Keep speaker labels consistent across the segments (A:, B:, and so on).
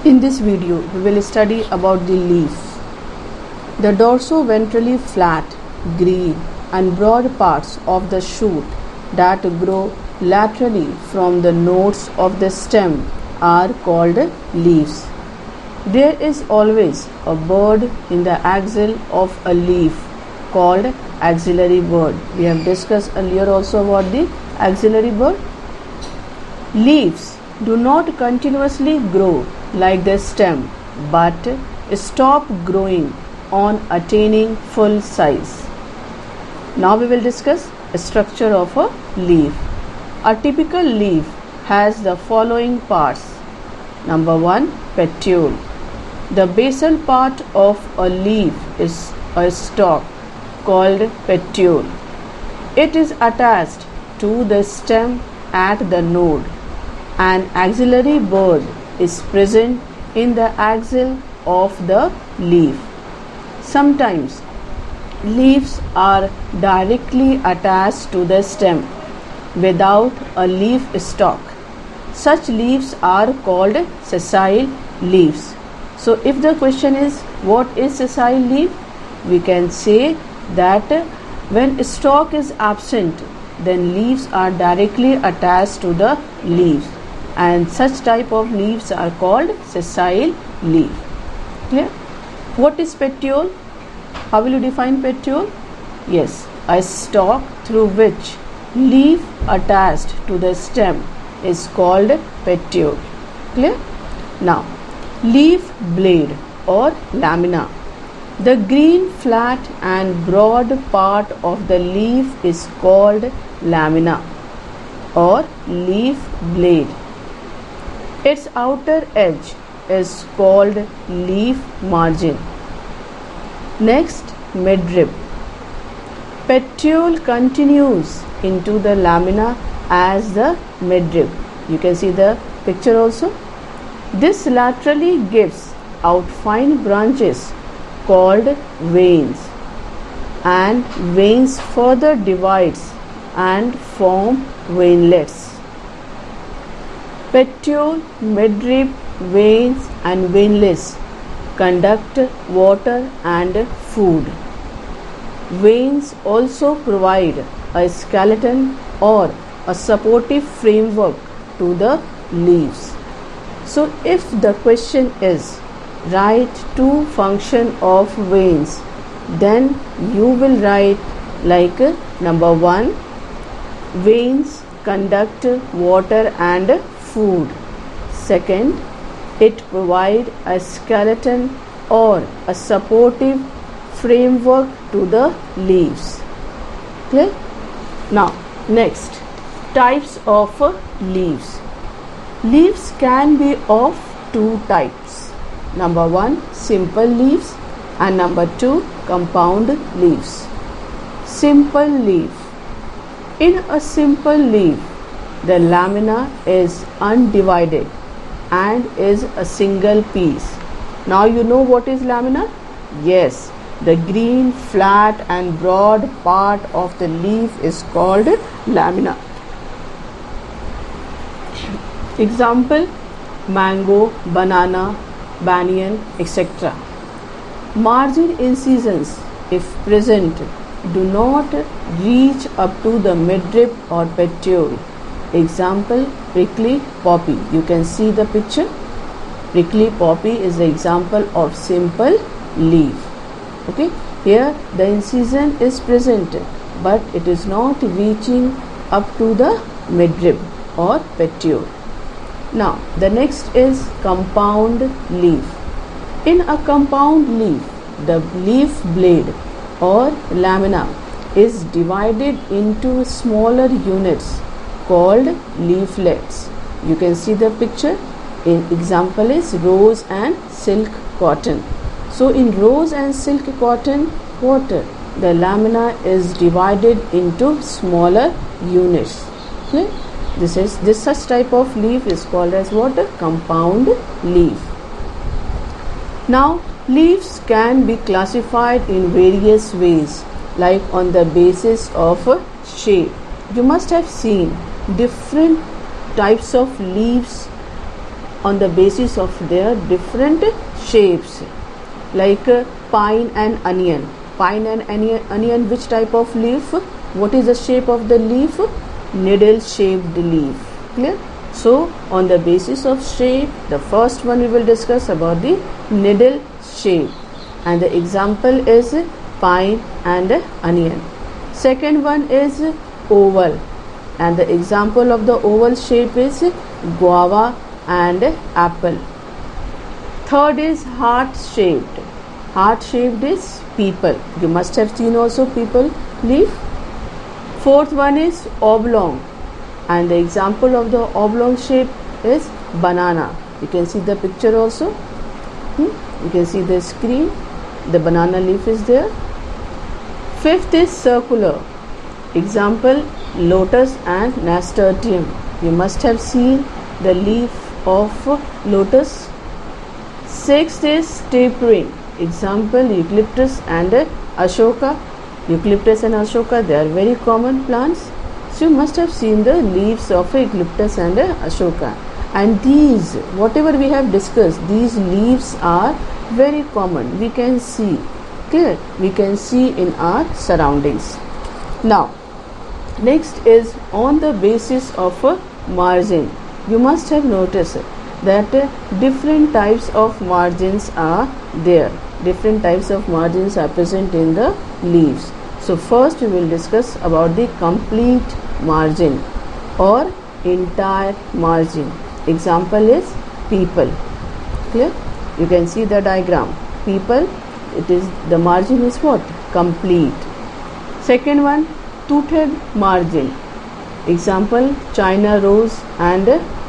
A: In this video, we will study about the leaf. The dorso-ventrally flat, green and broad parts of the shoot that grow laterally from the nodes of the stem are called leaves. There is always a bud in the axil of a leaf called axillary bud. We have discussed earlier also about the axillary bud. Leaves do not continuously grow like the stem but stop growing on attaining full size. Now we will discuss the structure of a leaf. A typical leaf has the following parts. Number 1, petiole. The basal part of a leaf is a stalk called petiole. It is attached to the stem at the node. An axillary bud is present in the axil of the leaf. Sometimes leaves are directly attached to the stem without a leaf stalk. Such leaves are called sessile leaves. So if the question is what is sessile leaf, we can say that when stalk is absent, then leaves are directly attached to the leaves, and such type of leaves are called sessile leaf. Clear? What is petiole? How will you define petiole? Yes, a stalk through which leaf attached to the stem is called petiole. Clear? Now, leaf blade or lamina. The green flat and broad part of the leaf is called lamina or leaf blade. Its outer edge is called leaf margin. Next, midrib. Petiole continues into the lamina as the midrib. You can see the picture also. This laterally gives out fine branches called veins, and veins further divides and form veinlets. Petiole, midrib, veins and veinlets conduct water and food. Veins also provide a skeleton or a supportive framework to the leaves. So if the question is write two functions of veins, then you will write like number 1, veins conduct water and food. Second, it provides a skeleton or a supportive framework to the leaves. Clear? Now, next, types of leaves. Leaves can be of two types. Number 1, simple leaves, and number 2, compound leaves. Simple leaf. In a simple leaf, the lamina is undivided and is a single piece. Now you know what is lamina? Yes, the green, flat and broad part of the leaf is called lamina. Example: mango, banana, banyan, etc. Margin incisions, if present, do not reach up to the midrib or petiole. Example: prickly poppy. You can see the picture. Prickly poppy is the example of simple leaf. Okay, here the incision is present, but it is not reaching up to the midrib or petiole. Now, the next is compound leaf. In a compound leaf, the leaf blade or lamina is divided into smaller units called leaflets. You can see the picture. In example is rose and silk cotton. So in rose and silk cotton, what? The lamina is divided into smaller units. Okay? This such type of leaf is called as what? Compound leaf. Now, leaves can be classified in various ways, like on the basis of shape. You must have seen different types of leaves on the basis of their different shapes, like pine and onion. Pine and onion, which type of leaf? What is the shape of the leaf? Needle shaped leaf. Clear? So on the basis of shape, the first one we will discuss about the needle shape, and the example is pine and onion. Second one is oval, and the example of the oval shape is guava and apple. Third is heart shaped. Heart shaped is people. You must have seen also people leaf. Fourth one is oblong, and the example of the oblong shape is banana. You can see the picture also. You can see the screen. The banana leaf is there. Fifth is circular. Example, lotus and nasturtium. You must have seen the leaf of lotus. Sixth is tapering. Example, eucalyptus and ashoka. Eucalyptus and ashoka, they are very common plants. So you must have seen the leaves of eucalyptus and ashoka. And these, whatever we have discussed, these leaves are very common. We can see, clear? We can see in our surroundings. Now, next is on the basis of a margin. You must have noticed that different types of margins are there. Different types of margins are present in the leaves. So first we will discuss about the complete margin or entire margin. Example is people. Clear? You can see the diagram. People, it is the margin is what? Complete. Second one, toothed margin. Example, China rose and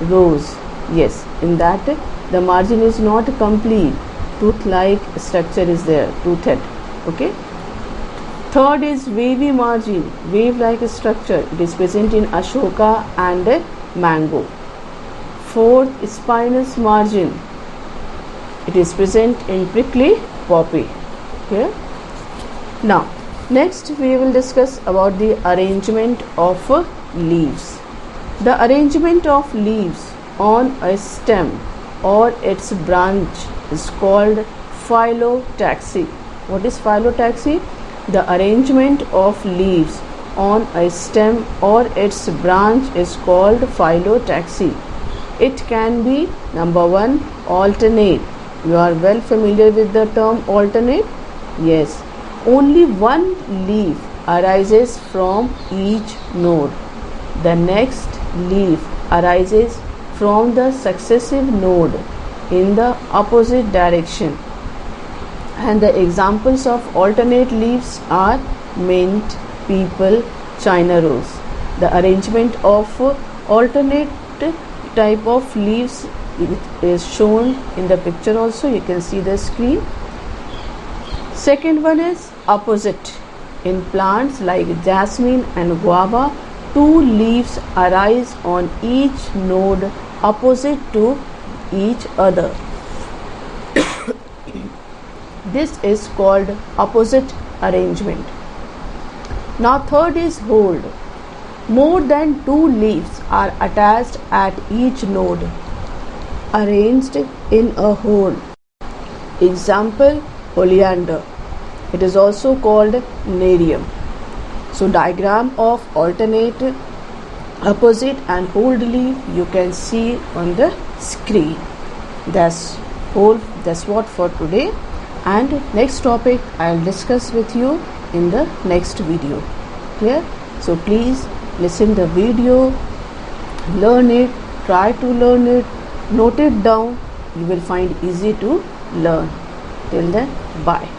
A: rose. Yes, in that the margin is not complete. Tooth-like structure is there, toothed. Okay. Third is wavy margin, wave-like structure. It is present in ashoka and mango. Fourth, spinous margin. It is present in prickly poppy. Okay. Now, next we will discuss about the arrangement of leaves. The arrangement of leaves on a stem or its branch is called phyllotaxy. What is phyllotaxy? The arrangement of leaves on a stem or its branch is called phyllotaxy. It can be, number one, alternate. You are well familiar with the term alternate? Yes. Only one leaf arises from each node. The next leaf arises from the successive node in the opposite direction. And the examples of alternate leaves are mint, people, China rose. The arrangement of alternate type of leaves is shown in the picture also. You can see the screen. Second one is opposite. In plants like jasmine and guava, two leaves arise on each node opposite to each other. This is called opposite arrangement. Now third is hold. More than two leaves are attached at each node, arranged in a hold. Example, oleander. It is also called nerium. So diagram of alternate, opposite and hold leaf you can see on the screen. That's what for today, and next topic I'll discuss with you in the next video. Clear? So please listen the video, learn it, try to learn it, note it down. You will find easy to learn. Till then, bye.